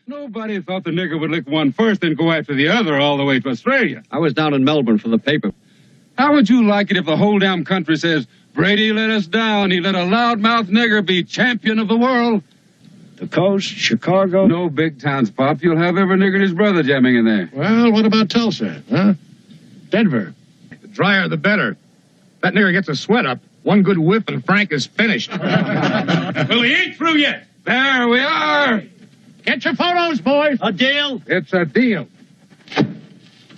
Nobody thought the nigger would lick one first and go after the other all the way to Australia. I was down in Melbourne for the paper. How would you like it if the whole damn country says, Brady let us down, he let a loudmouth nigger be champion of the world? The coast, Chicago. No big towns, Pop. You'll have every nigger and his brother jamming in there. Well, what about Tulsa, huh? Denver. The drier, the better. That nigger gets a sweat up. One good whiff and Frank is finished. Well, he ain't through yet. There we are. Get your photos, boys. A deal? It's a deal.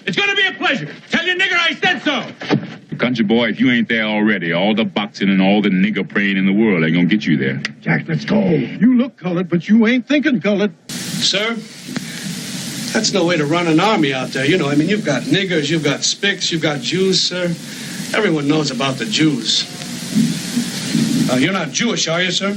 It's gonna be a pleasure. Tell your nigger I said so. Country boy, if you ain't there already, all the boxing and all the nigger praying in the world ain't gonna get you there. Jack, let's go. You look colored, but you ain't thinking colored. Sir, that's no way to run an army out there. You know, I mean, you've got niggers, you've got spics, you've got Jews, sir. Everyone knows about the Jews. You're not Jewish, are you, sir?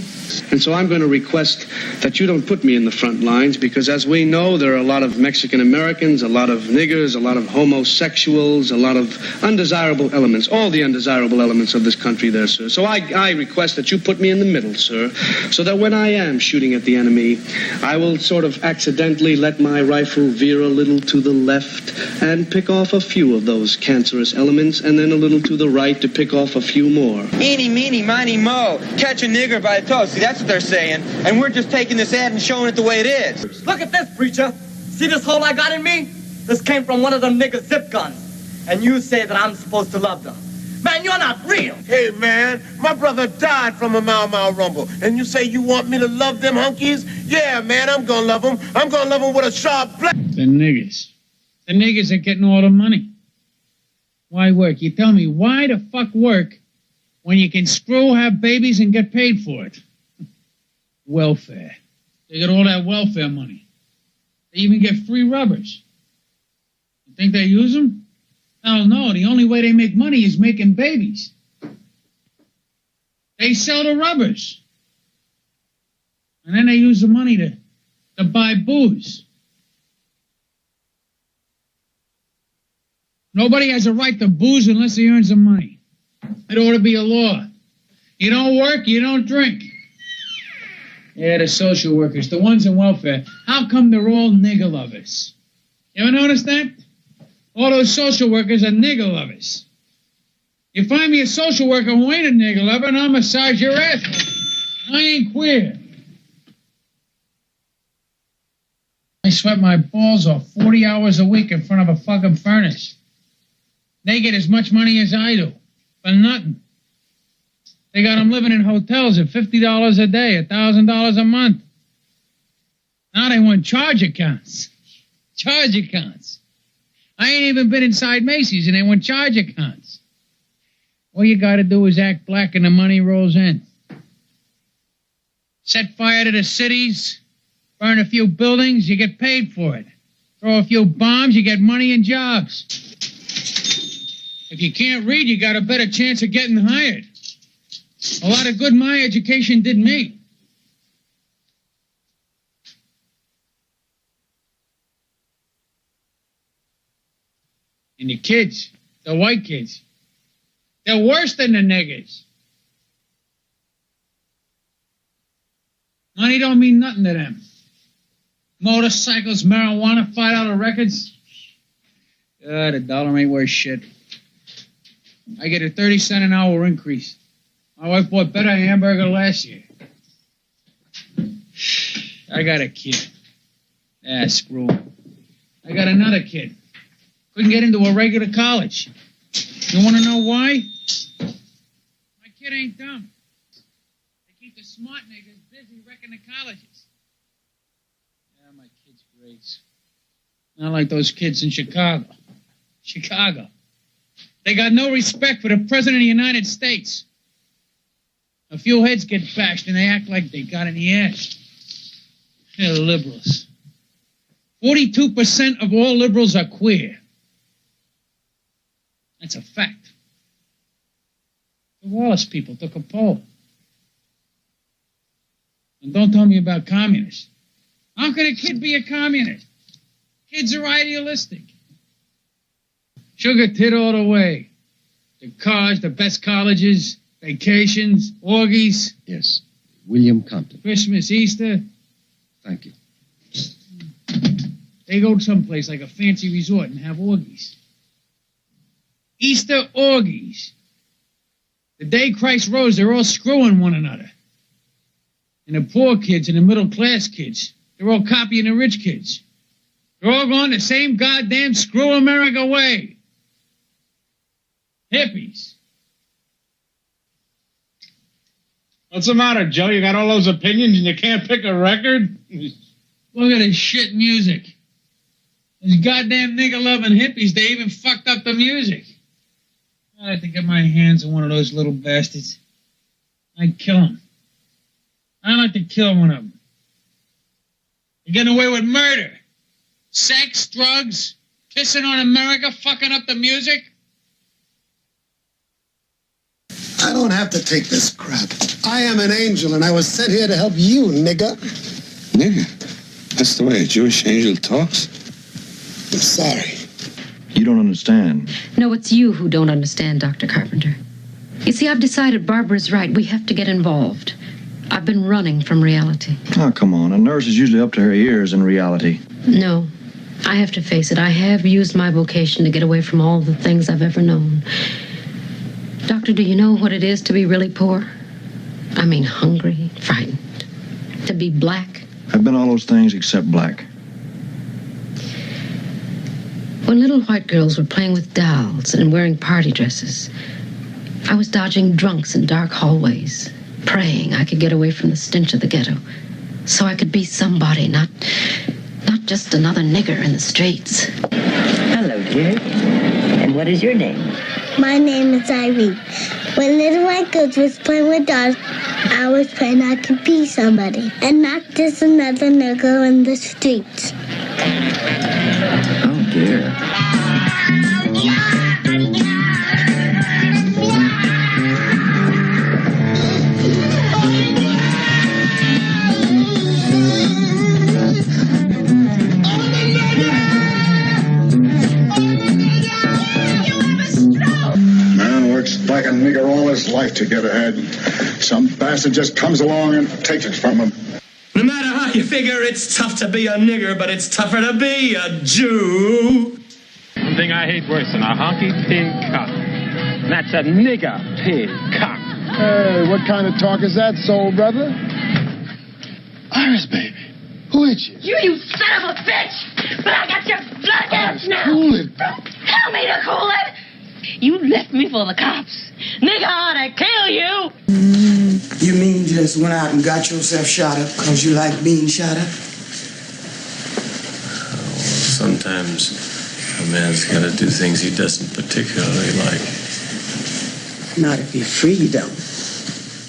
And so I'm going to request that you don't put me in the front lines because, as we know, there are a lot of Mexican Americans, a lot of niggers, a lot of homosexuals, a lot of undesirable elements, all the undesirable elements of this country there, sir. So I request that you put me in the middle, sir, so that when I am shooting at the enemy, I will sort of accidentally let my rifle veer a little to the left and pick off a few of those cancerous elements, and then a little to the right to pick off a few more. Eeny, meeny, miny, mo. Catch a nigger by the toe. See, that's what they're saying. And we're just taking this ad and showing it the way it is. Look at this, preacher. See this hole I got in me? This came from one of them nigger zip guns. And you say that I'm supposed to love them. Man, you're not real. Hey, man, my brother died from a Mau Rumble. And you say you want me to love them hunkies? Yeah, man, I'm gonna love them. I'm gonna love them with a sharp blade. The niggers. The niggers are getting all the money. Why work? You tell me, why the fuck work when you can screw, have babies, and get paid for it? Welfare. They get all that welfare money. They even get free rubbers. You think they use them? Hell no. The only way they make money is making babies. They sell the rubbers. And then they use the money to buy booze. Nobody has a right to booze unless he earns some money. It ought to be a law. You don't work, you don't drink. Yeah, the social workers, the ones in welfare. How come they're all nigger lovers? You ever notice that? All those social workers are nigger lovers. You find me a social worker who ain't a nigger lover, and I'll massage your ass. I ain't queer. I sweat my balls off 40 hours a week in front of a fucking furnace. They get as much money as I do. For nothing. They got them living in hotels at $50 a day, $1,000 a month. Now they want charge accounts. Charge accounts. I ain't even been inside Macy's and they want charge accounts. All you gotta do is act black and the money rolls in. Set fire to the cities, burn a few buildings, you get paid for it. Throw a few bombs, you get money and jobs. If you can't read, you got a better chance of getting hired. A lot of good my education did me. And the kids, the white kids, they're worse than the niggers. Money don't mean nothing to them. Motorcycles, marijuana, $5 records. The dollar ain't worth shit. I get a 30-cent an hour increase. My wife bought better hamburger last year. I got a kid. Ah, screw him. I got another kid. Couldn't get into a regular college. You want to know why? My kid ain't dumb. They keep the smart niggas busy wrecking the colleges. Yeah, my kid's great. Not like those kids in Chicago. Chicago. They got no respect for the President of the United States. A few heads get bashed and they act like they got in the ass. They're liberals. 42% of all liberals are queer. That's a fact. The Wallace people took a poll. And don't tell me about communists. How can a kid be a communist? Kids are idealistic. Sugar tit all the way. The cars, the best colleges, vacations, orgies. Yes. William Compton. Christmas, Easter. Thank you. They go someplace like a fancy resort and have orgies. Easter orgies. The day Christ rose, they're all screwing one another. And the poor kids and the middle-class kids, they're all copying the rich kids. They're all going the same goddamn screw America way. Hippies. What's the matter, Joe? You got all those opinions and you can't pick a record? Look at this shit music. These goddamn nigger-loving hippies, they even fucked up the music. I'd like to get my hands on one of those little bastards. I'd kill him. I'd like to kill one of them. You're getting away with murder. Sex, drugs, pissing on America, fucking up the music. I don't have to take this crap. I am an angel, and I was sent here to help you, nigga. Nigga? That's the way a Jewish angel talks? I'm sorry. You don't understand. No, it's you who don't understand, Dr. Carpenter. You see, I've decided Barbara's right. We have to get involved. I've been running from reality. Oh, come on. A nurse is usually up to her ears in reality. No. I have to face it. I have used my vocation to get away from all the things I've ever known. Doctor, do you know what it is to be really poor? I mean, hungry, frightened. To be black. I've been all those things except black. When little white girls were playing with dolls and wearing party dresses, I was dodging drunks in dark hallways, praying I could get away from the stench of the ghetto, so I could be somebody, not just another nigger in the streets. Hello, dear. And what is your name? My name is Irene. When little white girls was playing with dolls, I was praying I could be somebody, and not just another nigger in the streets. Oh, dear. Like a nigger all his life to get ahead. Some bastard just comes along and takes it from him. No matter how you figure, it's tough to be a nigger, but it's tougher to be a Jew. One thing I hate worse than a honky pig cock. And that's a nigger pig cock. Hey, what kind of talk is that, soul brother? Iris, baby. Who hit you? You son of a bitch! But I got your blood gas now! Cool it. Tell me to cool it! You left me for the cops. Nigga ought to kill you! You mean just went out and got yourself shot up because you like being shot up? Sometimes a man's got to do things he doesn't particularly like. Not if you're free, you don't.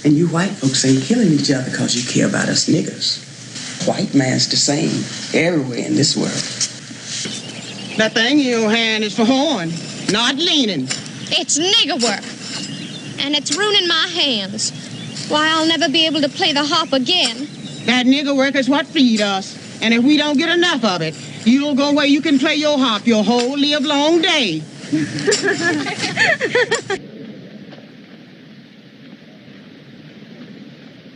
And you white folks ain't killing each other because you care about us niggers. White man's the same everywhere in this world. That thing in your hand is for horn, not leaning. It's nigger work, and it's ruining my hands. Why, I'll never be able to play the harp again. That nigger work is what feed us, and if we don't get enough of it, you'll go where you can play your harp your whole live-long day.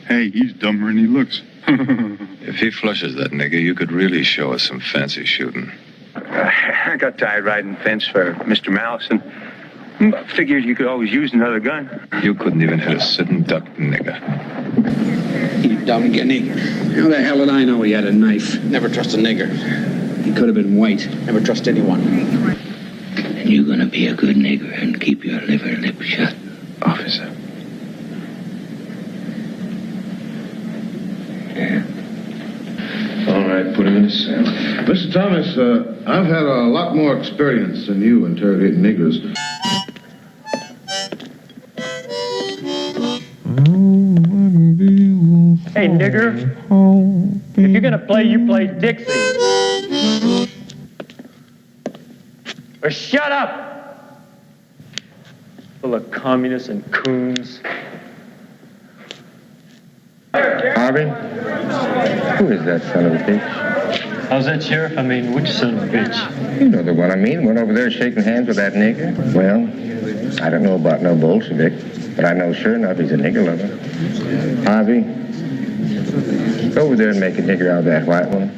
Hey, he's dumber than he looks. If he flushes that nigger, you could really show us some fancy shooting. I got tired riding fence for Mr. Mouse and figured you could always use another gun. You couldn't even hit a sitting duck nigger. You dumb guinea. How the hell did I know he had a knife? Never trust a nigger. He could have been white. Never trust anyone. And you're gonna be a good nigger and keep your liver lip shut. Officer. Yeah. All right, put him in the cell. Mr. Thomas, I've had a lot more experience than you interrogating niggers. Hey, nigger, if you're gonna play, you play Dixie. Or shut up! Full of communists and coons. Harvey? Who is that son of a bitch? How's that, Sheriff? I mean, which son of a bitch? You know the one I mean. Went over there shaking hands with that nigger. Well, I don't know about no Bolshevik, but I know sure enough he's a nigger lover. Harvey, go over there and make a nigger out of that white one.